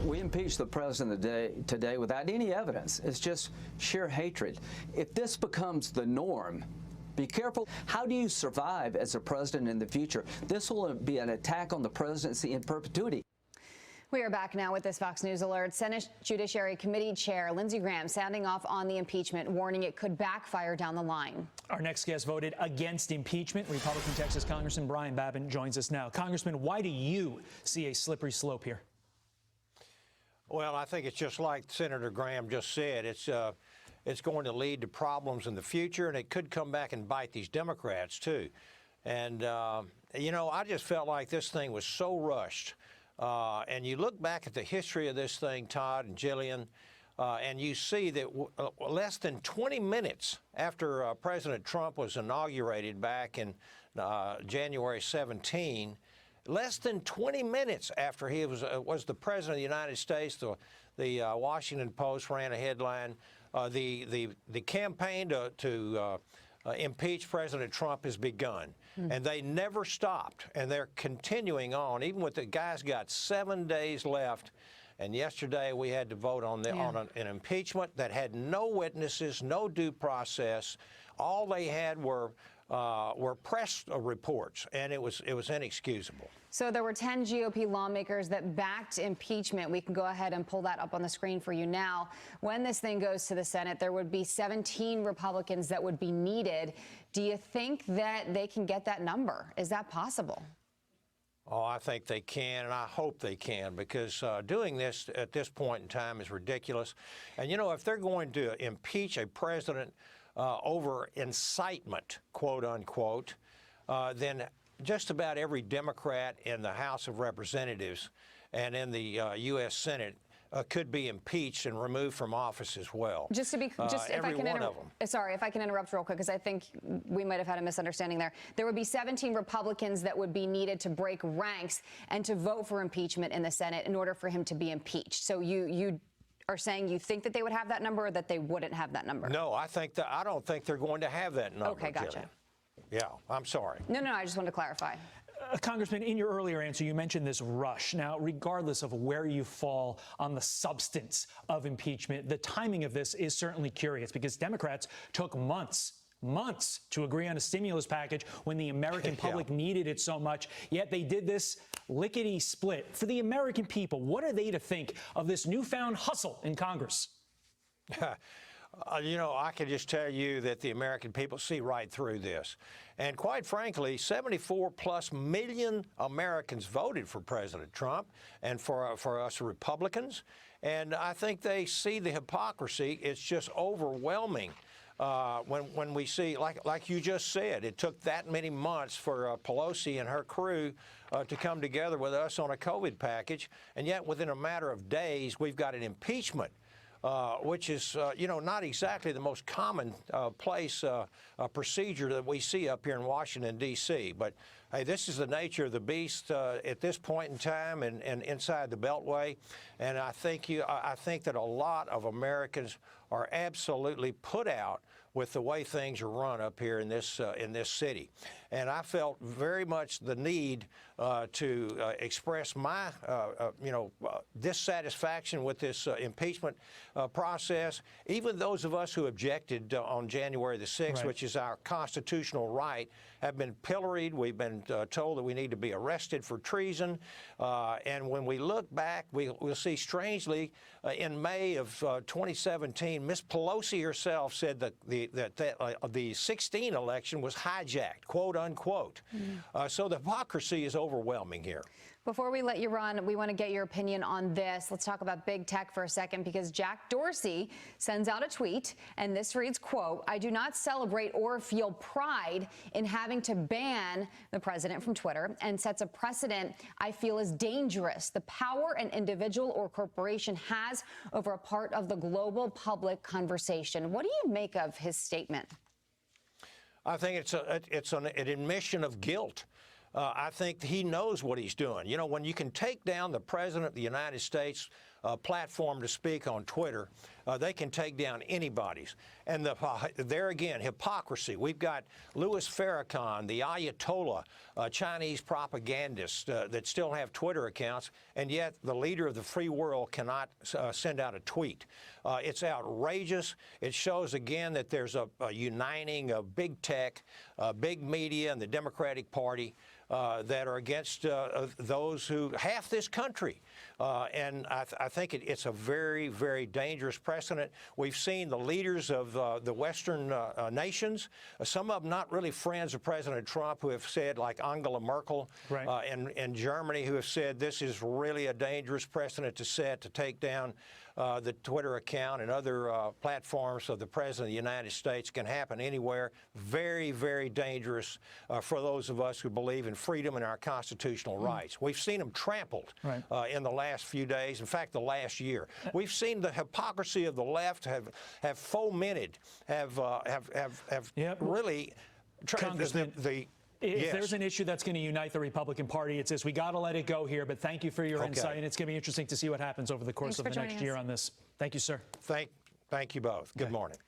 We impeached the president today without any evidence. It's just sheer hatred. If this becomes the norm, be careful. How do you survive as a president in the future? This will be an attack on the presidency in perpetuity. We are back now with this Fox News alert. Senate Judiciary Committee Chair Lindsey Graham sounding off on the impeachment, warning it could backfire down the line. Our next guest voted against impeachment. Republican Texas Congressman Brian Babin joins us now. Congressman, why do you see a slippery slope here? Well, I think it's just like Senator Graham just said. It's going to lead to problems in the future, and it could come back and bite these Democrats, too. And, you know, I just felt like this thing was so rushed. And you look back at the history of this thing, Todd and Jillian, and you see that less than 20 minutes after President Trump was inaugurated back in January 17, less than 20 minutes after he was the president of the United States, the Washington Post ran a headline, the campaign to impeach President Trump has begun. And they never stopped, and they're continuing on, even with the guys got 7 days left. And yesterday we had to vote on an impeachment that had no witnesses, no due process. All they had were press reports, and it was inexcusable. So there were 10 GOP lawmakers that backed impeachment. We can go ahead and pull that up on the screen for you now. When this thing goes to the Senate, there would be 17 Republicans that would be needed. Do you think that they can get that number? Is that possible? Oh, I think they can, and I hope they can, because doing this at this point in time is ridiculous. And, you know, if they're going to impeach a president over incitement, quote unquote, then just about every Democrat in the House of Representatives and in the U.S. Senate could be impeached and removed from office as well. Just to be, every one of them. Sorry, if I can interrupt real quick, because I think we might have had a misunderstanding there. There would be 17 Republicans that would be needed to break ranks and to vote for impeachment in the Senate in order for him to be impeached. So you are saying you think that they would have that number, or that they wouldn't have that number? No, I don't think they're going to have that number. Okay, gotcha. Jillian. Yeah, I'm sorry. No, I just wanted to clarify. Congressman, in your earlier answer, you mentioned this rush. Now, regardless of where you fall on the substance of impeachment, the timing of this is certainly curious, because Democrats took months to agree on a stimulus package when the American public needed it so much. Yet they did this lickety-split. For the American people, what are they to think of this newfound hustle in Congress? You know, I can just tell you that the American people see right through this. And quite frankly, 74+ million Americans voted for President Trump and for us Republicans. And I think they see the hypocrisy. It's just overwhelming. When we see, like you just said, it took that many months for Pelosi and her crew to come together with us on a COVID package, and yet within a matter of days, we've got an impeachment, which is, you know, not exactly the most common procedure that we see up here in Washington, D.C. But, hey, this is the nature of the beast at this point in time and inside the Beltway. And I think that a lot of Americans are absolutely put out with the way things are run up here in this city. And I felt very much the need to express my, dissatisfaction with this impeachment process. Even those of us who objected on January the 6th, right, which is our constitutional right, have been pilloried. We've been told that we need to be arrested for treason. And when we look back, we'll see strangely in May of 2017, Ms. Pelosi herself said that the 16 election was hijacked, quote unquote. So the hypocrisy is overwhelming here. Before we let you run, we want to get your opinion on this. Let's talk about big tech for a second, because Jack Dorsey sends out a tweet, and this reads, quote, "I do not celebrate or feel pride in having to ban the president from Twitter, and sets a precedent I feel is dangerous. The power an individual or corporation has over a part of the global public conversation." What do you make of his statement? I think it's an admission of guilt. I think he knows what he's doing. You know, when you can take down the president of the United States platform to speak on Twitter, they can take down anybody's. And there again, hypocrisy. We've got Louis Farrakhan, the Ayatollah, Chinese propagandists that still have Twitter accounts, and yet the leader of the free world cannot send out a tweet. It's outrageous. It shows again that there's a uniting of big tech, big media, and the Democratic Party that are against those who half this country. And I think it's a very, very dangerous precedent. We've seen the leaders of the Western nations, some of them not really friends of President Trump, who have said, like Angela Merkel in Germany, who have said this is really a dangerous precedent to set, to take down the Twitter account and other platforms of the President of the United States. Can happen anywhere. Very, very dangerous for those of us who believe in freedom and our constitutional rights. We've seen them trampled in the last few days. In fact, the last year. We've seen the hypocrisy of the left have fomented, really Congressman, if there's an issue that's going to unite the Republican Party, it's this. We got to let it go here. But thank you for your insight, and it's going to be interesting to see what happens over the course of the next year on this. Thank you, sir. Thank you both. Good morning.